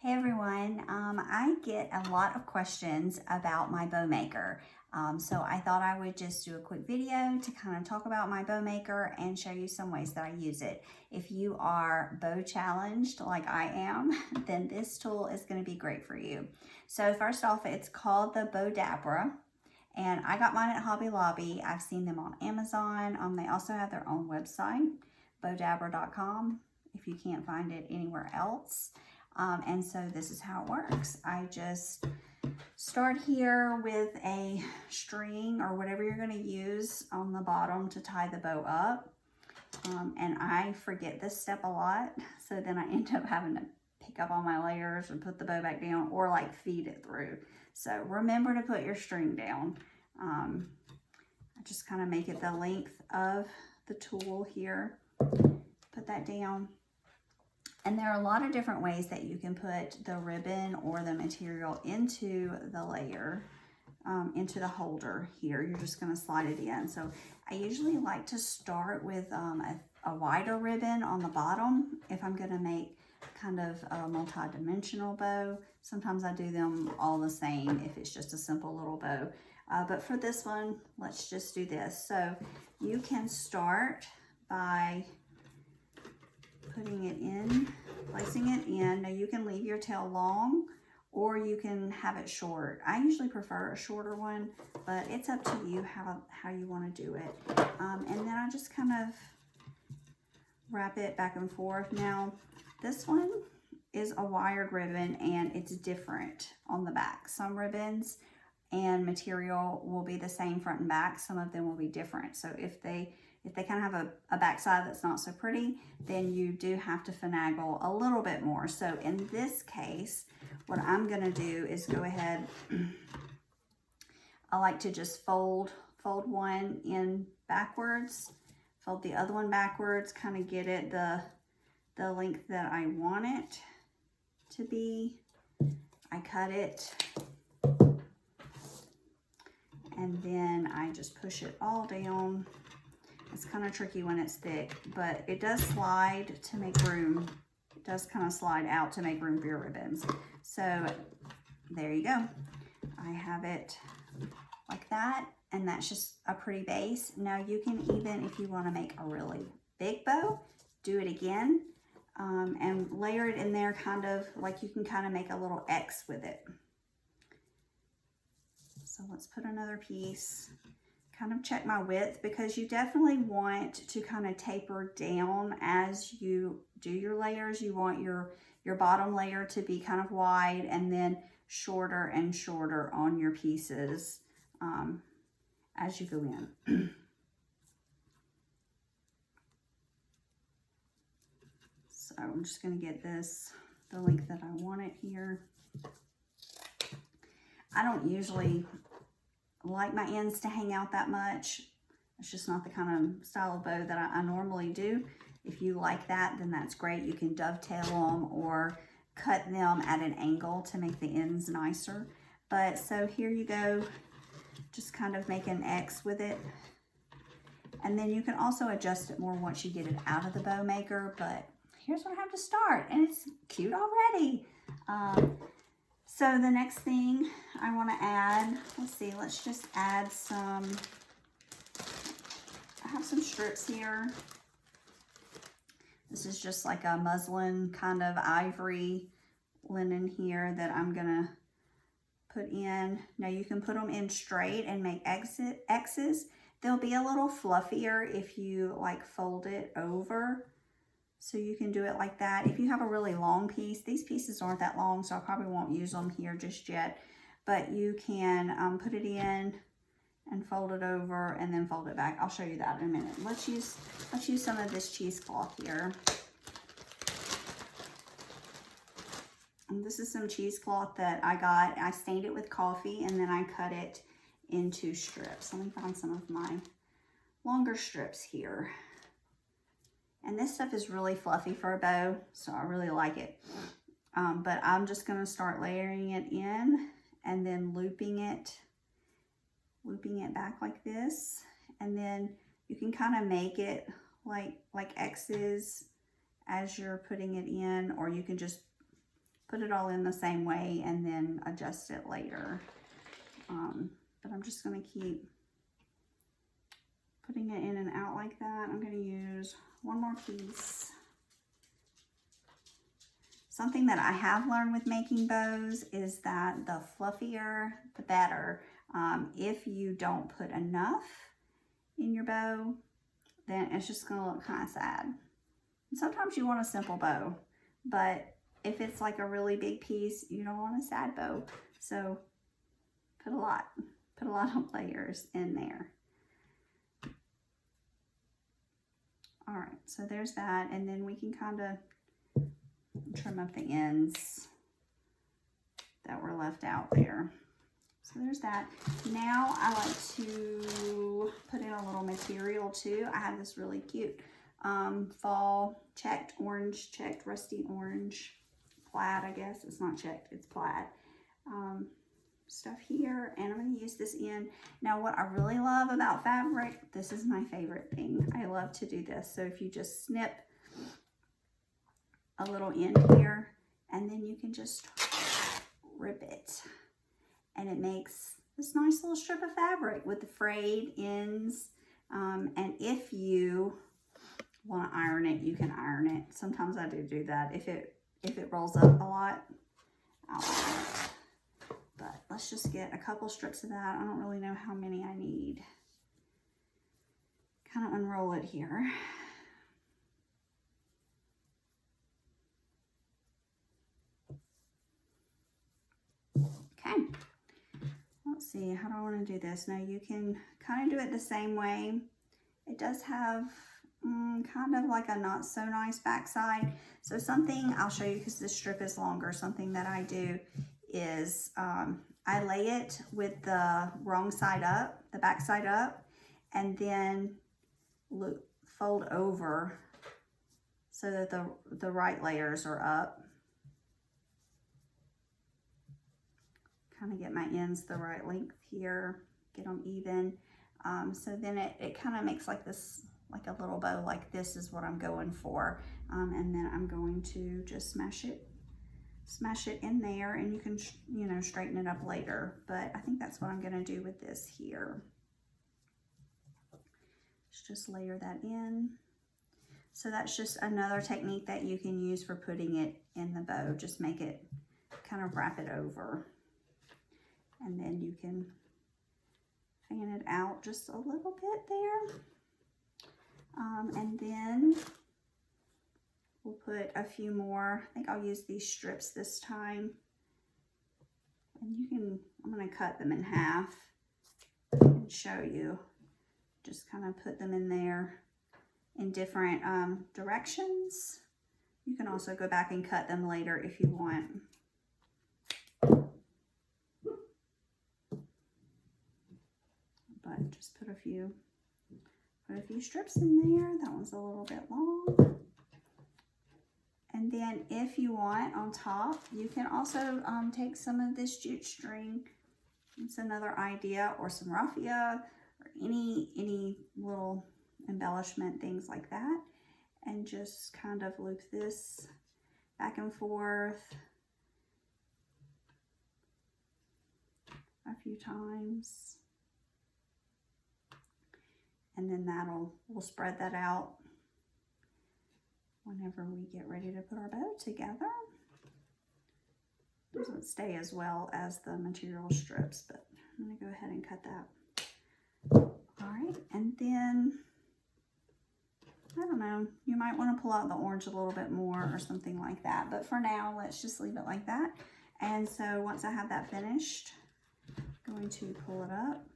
Hey everyone, I get a lot of questions about my bow maker. So I thought I would just do a quick video to kind of talk about my bow maker and show you some ways that I use it. If you are bow challenged like I am, then this tool is going to be great for you. So first off, it's called the Bowdabra, and I got mine at Hobby Lobby. I've seen them on Amazon. They also have their own website, bowdabra.com, if you can't find it anywhere else. And so this is how it works. I just start here with a string or whatever you're going to use on the bottom to tie the bow up. And I forget this step a lot, so then I end up having to pick up all my layers and put the bow back down, or like feed it through. So remember to put your string down. I just kind of make it the length of the tool here. Put that down. And there are a lot of different ways that you can put the ribbon or the material into the layer, into the holder here. You're just going to slide it in. So I usually like to start with a wider ribbon on the bottom if I'm going to make kind of a multi-dimensional bow. Sometimes I do them all the same if it's just a simple little bow. But for this one, let's just do this. So you can start by putting it in, placing it in. Now you can leave your tail long or you can have it short. I usually prefer a shorter one, but it's up to you how you want to do it. And then I just kind of wrap it back and forth. Now this one is a wired ribbon and it's different on the back. Some ribbons and material will be the same front and back. Some of them will be different. So if they kind of have a backside that's not so pretty, then you do have to finagle a little bit more. So in this case, what I'm gonna do is go ahead, I like to just fold one in backwards, fold the other one backwards, kind of get it the length that I want it to be. I cut it, and then I just push it all down. It's kind of tricky when it's thick, but it does slide to make room. It does kind of slide out to make room for your ribbons. So there you go. I have it like that, and that's just a pretty base. Now you can even, if you want to make a really big bow, do it again and layer it in there, kind of like you can kind of make a little X with it. So let's put another piece. Kind of check my width, because you definitely want to kind of taper down as you do your layers. You want your bottom layer to be kind of wide and then shorter and shorter on your pieces as you go in. So I'm just going to get this the length that I want it here. I don't usually like my ends to hang out that much. It's just not the kind of style of bow that I normally do. If you like that, then that's great. You can dovetail them or cut them at an angle to make the ends nicer. But so here you go, just kind of make an X with it. And then you can also adjust it more once you get it out of the bow maker, but here's what I have to start, and it's cute already. So the next thing I want to add, let's just add some, I have some strips here. This is just like a muslin kind of ivory linen here that I'm gonna put in. Now you can put them in straight and make X's. They'll be a little fluffier if you like fold it over. So you can do it like that. If you have a really long piece, these pieces aren't that long, so I probably won't use them here just yet. But you can put it in and fold it over and then fold it back. I'll show you that in a minute. Let's use some of this cheesecloth here. And this is some cheesecloth that I got. I stained it with coffee and then I cut it into strips. Let me find some of my longer strips here. And this stuff is really fluffy for a bow, so I really like it. But I'm just gonna start layering it in and then looping it back like this. And then you can kind of make it like X's as you're putting it in, or you can just put it all in the same way and then adjust it later. But I'm just going to keep putting it in and out like that. I'm going to use one more piece. Something that I have learned with making bows is that the fluffier, the better. If you don't put enough in your bow, then it's just going to look kind of sad. And sometimes you want a simple bow, but if it's like a really big piece, you don't want a sad bow. So put a lot of layers in there. All right, so there's that, and then we can kind of trim up the ends that were left out there. So there's that. Now I like to put in a little material too. I have this really cute fall checked rusty orange plaid, I guess. It's not checked, it's plaid. Stuff here, and I'm going to use this in. Now what I really love about fabric, this is my favorite thing. I love to do this. So if you just snip a little end here, and then you can just rip it, and it makes this nice little strip of fabric with the frayed ends. And if you want to iron it, you can iron it. Sometimes I do that. If it rolls up a lot, I'll iron it. But let's just get a couple strips of that. I don't really know how many I need. Kind of unroll it here. Okay. Let's see, how do I want to do this? Now you can kind of do it the same way. It does have kind of like a not so nice backside. So something I'll show you, because this strip is longer, something that I do is I lay it with the wrong side up, the back side up, and then fold over so that the right layers are up. Kind of get my ends the right length here, get them even. So then it kind of makes like this, like a little bow, like this is what I'm going for. And then I'm going to just smash it in there, and you can, you know, straighten it up later. But I think that's what I'm going to do with this here. Let's just layer that in. So that's just another technique that you can use for putting it in the bow. Just make it, kind of wrap it over. And then you can fan it out just a little bit there. And then we'll put a few more. I think I'll use these strips this time. And you can, I'm going to cut them in half and show you. Just kind of put them in there in different directions. You can also go back and cut them later if you want. But just put a few strips in there. That one's a little bit long. And then if you want, on top, you can also take some of this jute string. It's another idea, or some raffia, or any little embellishment, things like that. And just kind of loop this back and forth a few times. And then we'll spread that out whenever we get ready to put our bow together. Doesn't stay as well as the material strips, but I'm gonna go ahead and cut that. All right, and then, I don't know, you might wanna pull out the orange a little bit more or something like that, but for now, let's just leave it like that. And so once I have that finished, I'm going to pull it up.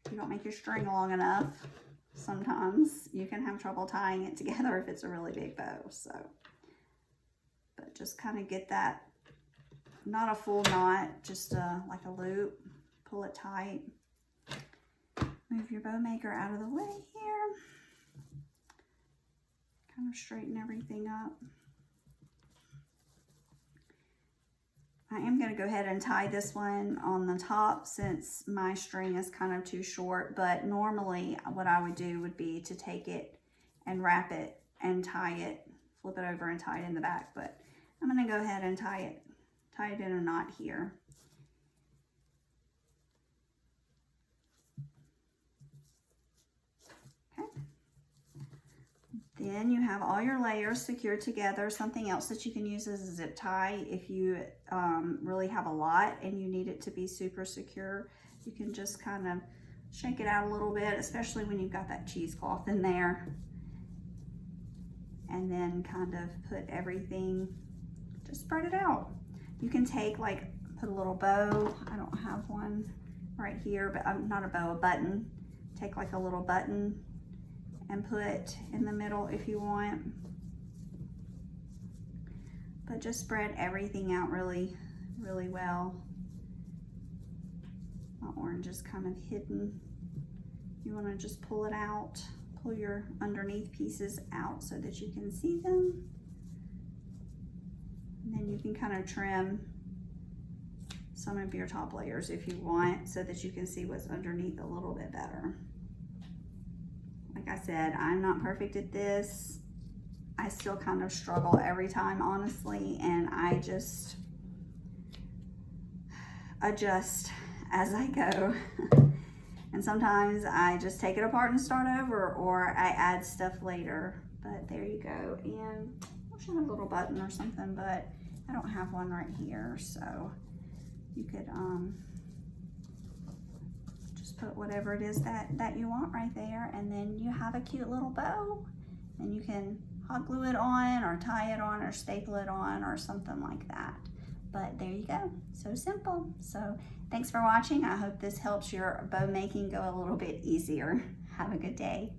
If you don't make your string long enough, sometimes you can have trouble tying it together if it's a really big bow. So, but just kind of get that, not a full knot, just like a loop, pull it tight. Move your bow maker out of the way here. Kind of straighten everything up. I am going to go ahead and tie this one on the top since my string is kind of too short, but normally what I would do would be to take it and wrap it and tie it flip it over and tie it in the back, but I'm going to go ahead and tie it in a knot here. Okay. Then you have all your layers secured together. Something else that you can use is a zip tie. If you really have a lot and you need it to be super secure, you can just kind of shake it out a little bit, especially when you've got that cheesecloth in there. And then kind of put everything, just spread it out. You can take, like, put a little bow. I don't have one right here, but not a bow, a button. Take like a little button and put in the middle if you want. But just spread everything out really, really well. My orange is kind of hidden. You want to just pull it out. Pull your underneath pieces out so that you can see them. And then you can kind of trim some of your top layers if you want, so that you can see what's underneath a little bit better. Like I said, I'm not perfect at this. I still kind of struggle every time, honestly, and I just adjust as I go. And sometimes I just take it apart and start over, or I add stuff later. But there you go. And I should have a little button or something, but I don't have one right here. So you could just put whatever it is that you want right there. And then you have a cute little bow. And you can hot glue it on, or tie it on, or staple it on, or something like that. But there you go, so simple. So thanks for watching. I hope this helps your bow making go a little bit easier. Have a good day.